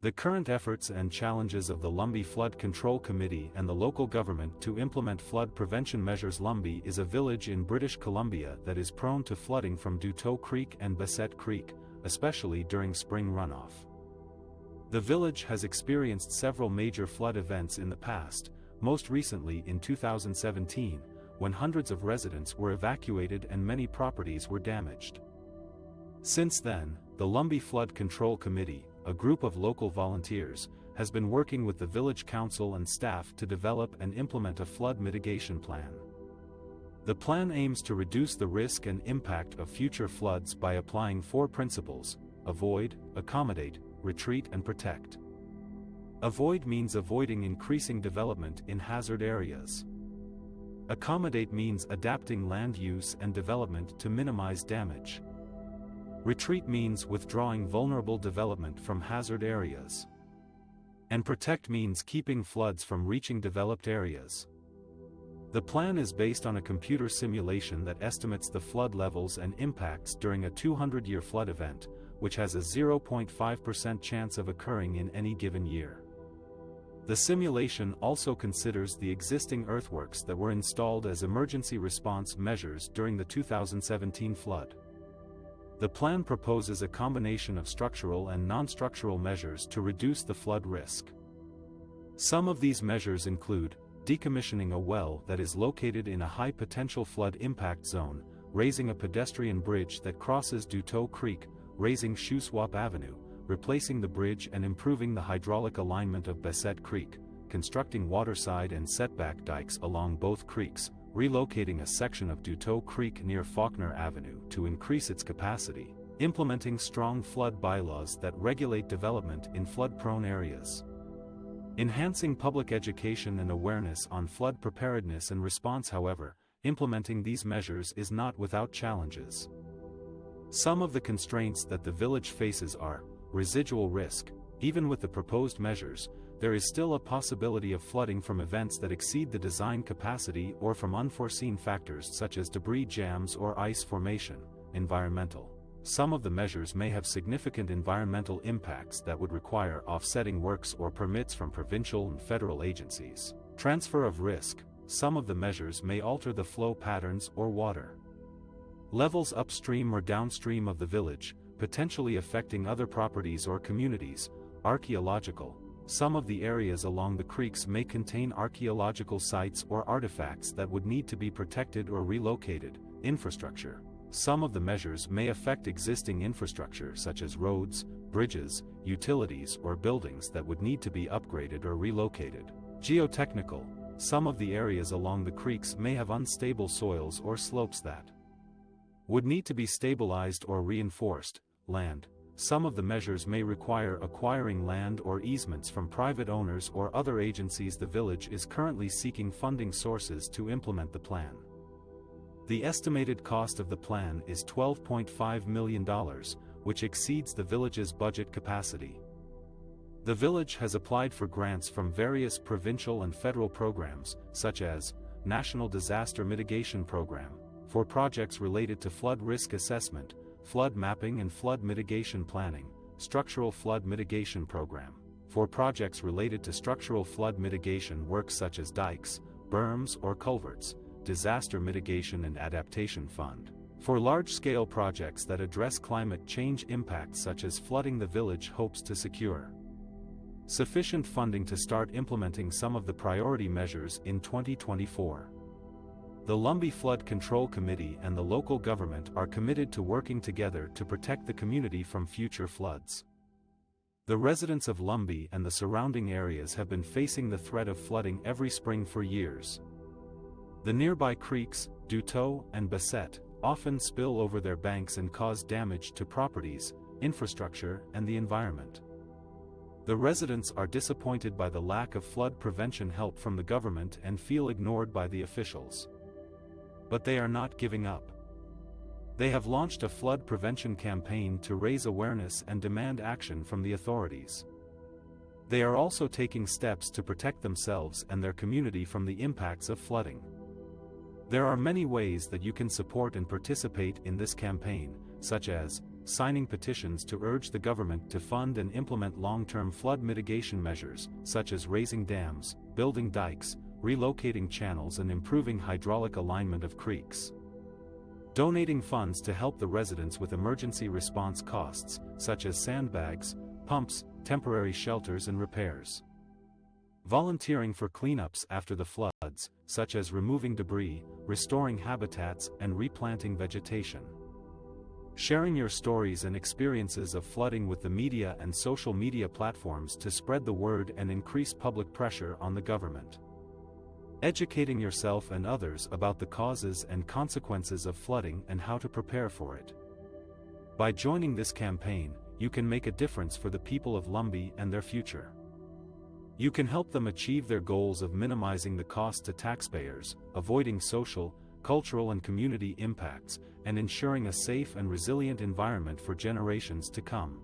The current efforts and challenges of the Lumby Flood Control Committee and the local government to implement flood prevention measures. Lumby is a village in British Columbia that is prone to flooding from Duteau Creek and Bessette Creek, especially during spring runoff. The village has experienced several major flood events in the past, most recently in 2017, when hundreds of residents were evacuated and many properties were damaged. Since then, the Lumby Flood Control Committee, a group of local volunteers, has been working with the village council and staff to develop and implement a flood mitigation plan. The plan aims to reduce the risk and impact of future floods by applying 4 principles: avoid, accommodate, retreat and protect. Avoid means avoiding increasing development in hazard areas. Accommodate means adapting land use and development to minimize damage. Retreat means withdrawing vulnerable development from hazard areas. And protect means keeping floods from reaching developed areas. The plan is based on a computer simulation that estimates the flood levels and impacts during a 200-year flood event, which has a 0.5% chance of occurring in any given year. The simulation also considers the existing earthworks that were installed as emergency response measures during the 2017 flood. The plan proposes a combination of structural and non-structural measures to reduce the flood risk. Some of these measures include decommissioning a well that is located in a high-potential flood impact zone, raising a pedestrian bridge that crosses Duteau Creek, raising Shuswap Avenue, replacing the bridge and improving the hydraulic alignment of Bessette Creek, constructing waterside and setback dikes along both creeks, relocating a section of Duteau Creek near Faulkner Avenue to increase its capacity, implementing strong flood bylaws that regulate development in flood-prone areas. Enhancing public education and awareness on flood preparedness and response. However, implementing these measures is not without challenges. Some of the constraints that the village faces are residual risk. Even with the proposed measures, there is still a possibility of flooding from events that exceed the design capacity or from unforeseen factors such as debris jams or ice formation. Environmental. Some of the measures may have significant environmental impacts that would require offsetting works or permits from provincial and federal agencies. Transfer of risk. Some of the measures may alter the flow patterns or water levels upstream or downstream of the village, potentially affecting other properties or communities. Archaeological. Some of the areas along the creeks may contain archaeological sites or artifacts that would need to be protected or relocated. Infrastructure. Some of the measures may affect existing infrastructure such as roads, bridges, utilities or buildings that would need to be upgraded or relocated. Geotechnical. Some of the areas along the creeks may have unstable soils or slopes that would need to be stabilized or reinforced. Land. Some of the measures may require acquiring land or easements from private owners or other agencies. The village is currently seeking funding sources to implement the plan. The estimated cost of the plan is $12.5 million, which exceeds the village's budget capacity. The village has applied for grants from various provincial and federal programs, such as National Disaster Mitigation Program, for projects related to flood risk assessment, flood mapping and flood mitigation planning, Structural Flood Mitigation Program, for projects related to structural flood mitigation works such as dikes, berms or culverts, Disaster Mitigation and Adaptation Fund, for large-scale projects that address climate change impacts such as flooding. The village hopes to secure sufficient funding to start implementing some of the priority measures in 2024. The Lumby Flood Control Committee and the local government are committed to working together to protect the community from future floods. The residents of Lumby and the surrounding areas have been facing the threat of flooding every spring for years. The nearby creeks, Duteau and Bessette, often spill over their banks and cause damage to properties, infrastructure, and the environment. The residents are disappointed by the lack of flood prevention help from the government and feel ignored by the officials. But they are not giving up. They have launched a flood prevention campaign to raise awareness and demand action from the authorities. They are also taking steps to protect themselves and their community from the impacts of flooding. There are many ways that you can support and participate in this campaign, such as signing petitions to urge the government to fund and implement long-term flood mitigation measures, such as raising dams, building dikes, relocating channels and improving hydraulic alignment of creeks. Donating funds to help the residents with emergency response costs, such as sandbags, pumps, temporary shelters and repairs. Volunteering for cleanups after the floods, such as removing debris, restoring habitats, and replanting vegetation. Sharing your stories and experiences of flooding with the media and social media platforms to spread the word and increase public pressure on the government. Educating yourself and others about the causes and consequences of flooding and how to prepare for it. By joining this campaign, you can make a difference for the people of Lumby and their future. You can help them achieve their goals of minimizing the cost to taxpayers, avoiding social, cultural and community impacts, and ensuring a safe and resilient environment for generations to come.